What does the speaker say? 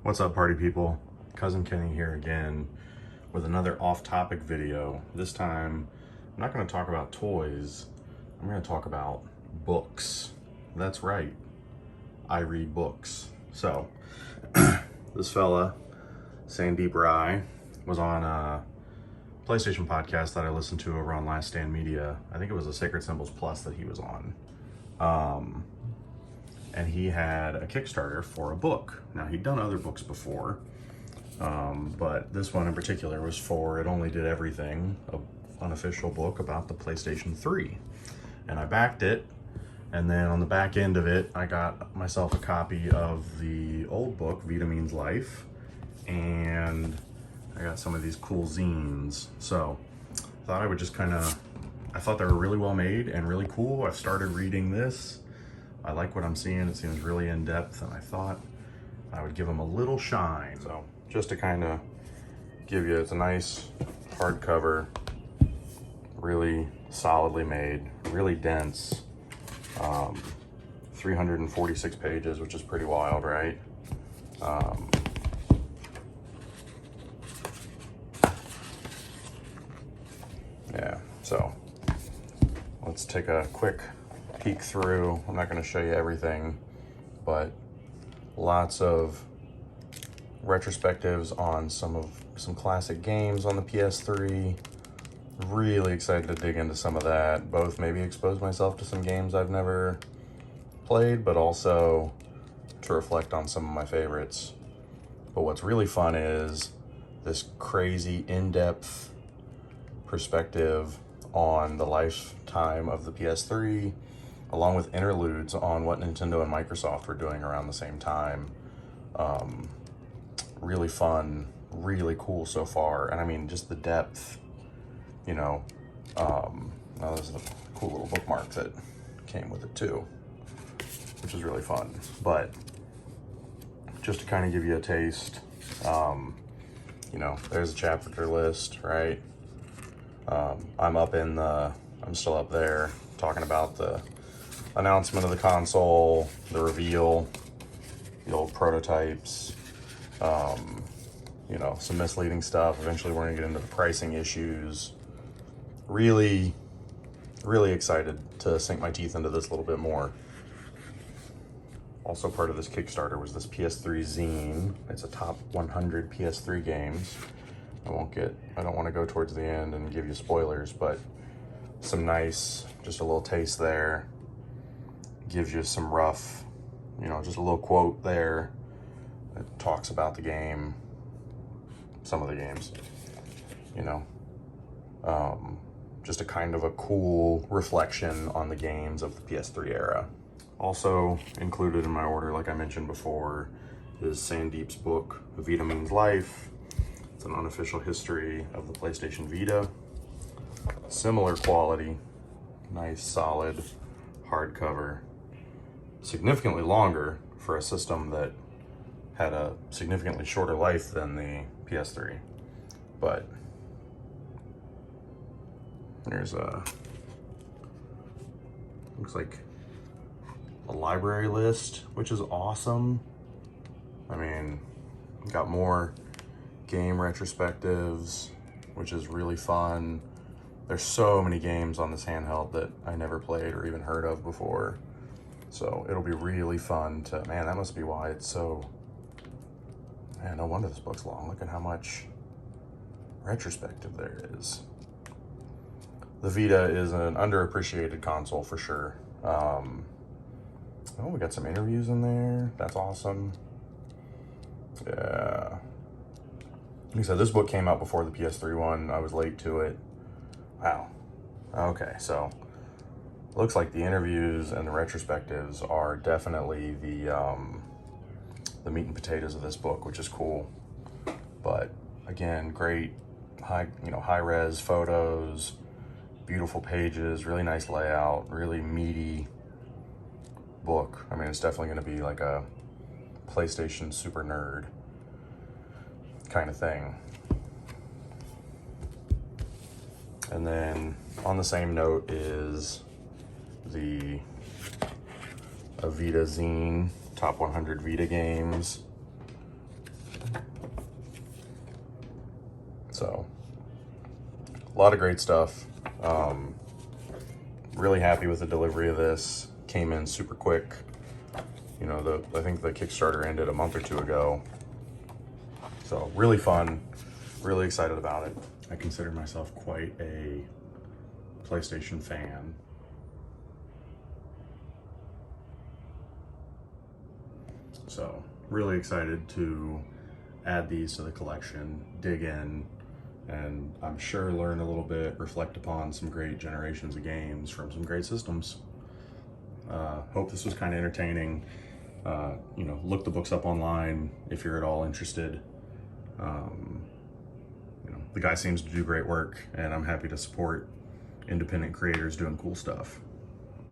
What's up, party people? Cousin Kenny here again with another off-topic video. This time, I'm not going to talk about toys. I'm going to talk about books. That's right. I read books. So, this fella, Sandeep Rai, was on a PlayStation podcast that I listened to over on Last Stand Media. I think it was a Sacred Symbols Plus that he was on. And he had a Kickstarter for a book. Now, he'd done other books before, but this one in particular was for It Only Did Everything, an unofficial book about the PlayStation 3. And I backed it, and then on the back end of it, I got myself a copy of the old book, Vita Means Life, and I got some of these cool zines. So, I thought I would just I thought they were really well made and really cool. I've started reading this. I like what I'm seeing. It seems really in depth, and I thought I would give them a little shine. So just to kind of give you, it's a nice hardcover, really solidly made, really dense, 346 pages, which is pretty wild, right? Yeah, so let's take a quick peek through. I'm not going to show you everything, but lots of retrospectives on some classic games on the PS3. Really excited to dig into some of that, both maybe expose myself to some games I've never played, but also to reflect on some of my favorites. But what's really fun is this crazy in-depth perspective on the lifetime of the PS3, along with interludes on what Nintendo and Microsoft were doing around the same time. Really fun, really cool so far. And I mean, just the depth, you know. Now this is a cool little bookmark that came with it too, which is really fun. But just to kind of give you a taste, you know, there's a chapter list, right? I'm still up there talking about the announcement of the console, the reveal, the old prototypes, you know, some misleading stuff. Eventually we're gonna get into the pricing issues. Really, really excited to sink my teeth into this a little bit more. Also part of this Kickstarter was this PS3 zine. It's a top 100 PS3 games. I don't want to go towards the end and give you spoilers, but some nice, just a little taste there. Gives you some rough, you know, just a little quote there that talks about the game, some of the games, you know. Just a kind of a cool reflection on the games of the PS3 era. Also included in my order, like I mentioned before, is Sandeep's book, Vita Means Life. It's an unofficial history of the PlayStation Vita. Similar quality, nice solid hardcover. Significantly longer for a system that had a significantly shorter life than the PS3. But there's looks like a library list, which is awesome. I mean, got more game retrospectives, which is really fun. There's so many games on this handheld that I never played or even heard of before. So it'll be really fun to, man, that must be why it's so, man, no wonder this book's long. Look at how much retrospective there is. The Vita is an underappreciated console for sure. Oh, we got some interviews in there. That's awesome. Yeah. Like I said, this book came out before the PS3 one. I was late to it. Wow. Okay, so looks like the interviews and the retrospectives are definitely the meat and potatoes of this book, which is cool. But again, great high res photos, beautiful pages, really nice layout, really meaty book. I mean, it's definitely going to be like a PlayStation super nerd kind of thing. And then on the same note is the Vita zine, top 100 Vita games. So a lot of great stuff. Really happy with the delivery of this. Came in super quick. You know, I think the Kickstarter ended a month or two ago. So really fun, really excited about it. I consider myself quite a PlayStation fan. So really excited to add these to the collection, dig in, and I'm sure learn a little bit, reflect upon some great generations of games from some great systems. Hope this was kind of entertaining. You know, look the books up online if you're at all interested. You know, the guy seems to do great work, and I'm happy to support independent creators doing cool stuff.